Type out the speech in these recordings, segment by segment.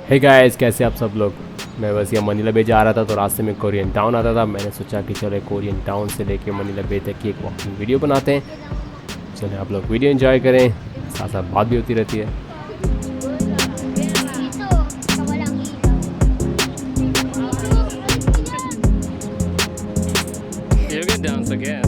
Hey guys, कैसे आप सब लोग। मैं बस यहाँ मनीला बे जा रहा था तो रास्ते में कोरियन टाउन आता था। मैंने सोचा कि चलो कोरियन टाउन से लेके मनीला बे तक की एक वॉकिंग वीडियो बनाते हैं। चलिए आप लोग वीडियो एंजॉय करें, साथ साथ बात भी होती रहती है। You can dance again.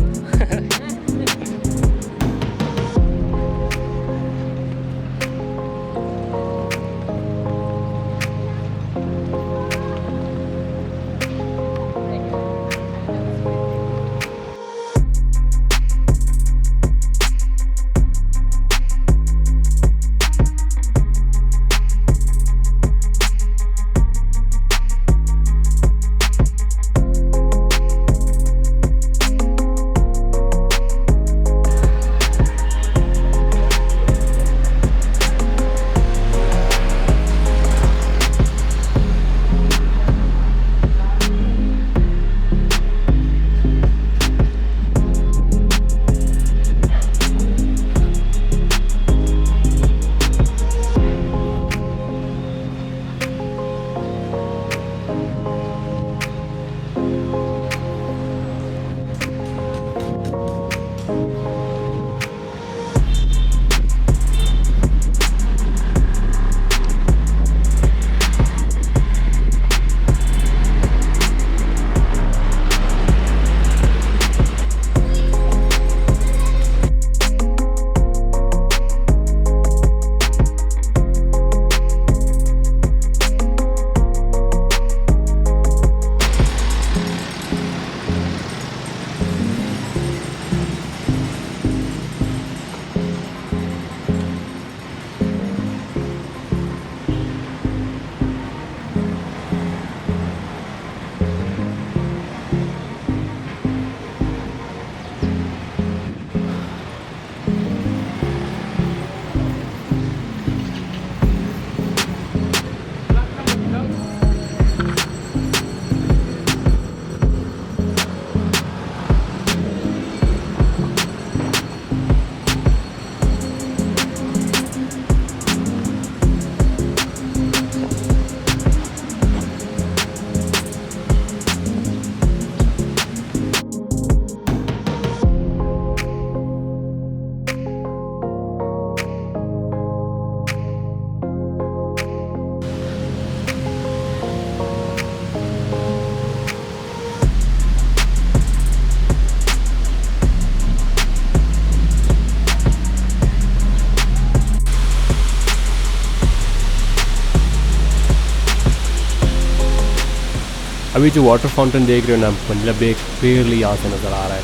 अभी जो वाटर फाउंटेन देख रहे हो ना, मनीला बे क्लियरली यहाँ से नज़र आ रहा है।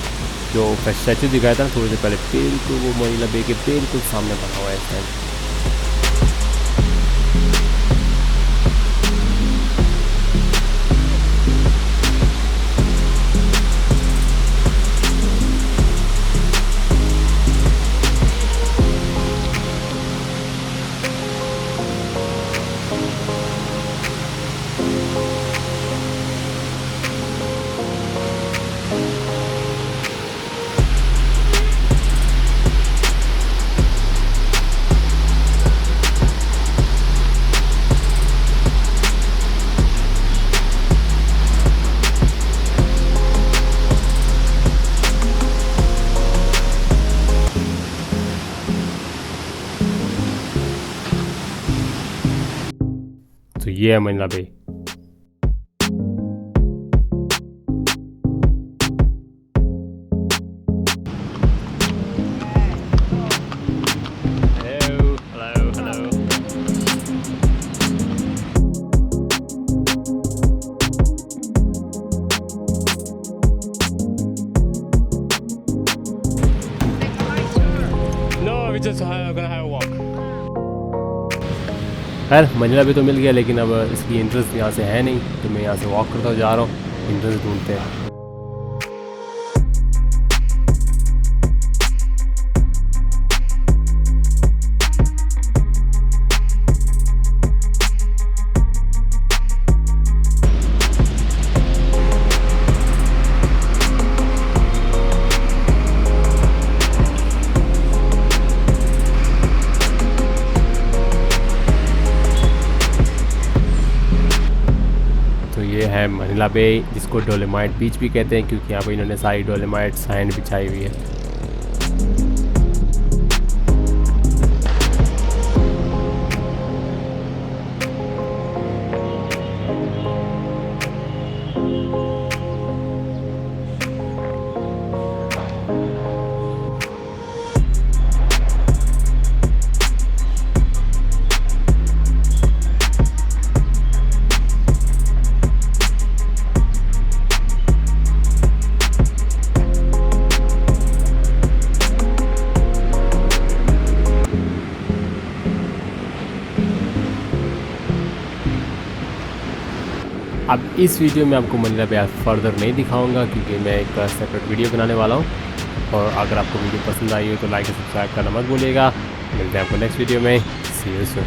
जो स्टैचू दिखाया था ना थोड़ी देर पहले, बिल्कुल वो मनीला बे के बिल्कुल सामने बना हुआ है इस टाइम। तो ये है Manila bay. Hello, hello, hello. No, we just gonna have a walk. खैर मनीला बे तो मिल गया, लेकिन अब इसकी इंटरेस्ट यहाँ से है नहीं, तो मैं यहाँ से वॉक करता हुआ जा रहा हूँ। इंटरेस्ट ढूंढते हैं। है मनीला बे, जिसको डोलोमाइट बीच भी कहते हैं क्योंकि यहाँ पे इन्होंने सारी डोलोमाइट सैंड बिछाई हुई है। अब इस वीडियो में आपको मनीला बे फर्दर नहीं दिखाऊंगा क्योंकि मैं एक सेपरेट वीडियो बनाने वाला हूँ। और अगर आपको वीडियो पसंद आई हो तो लाइक और सब्सक्राइब करना मत भूलिएगा। मिलते हैं आपको नेक्स्ट वीडियो में। सी यू सून।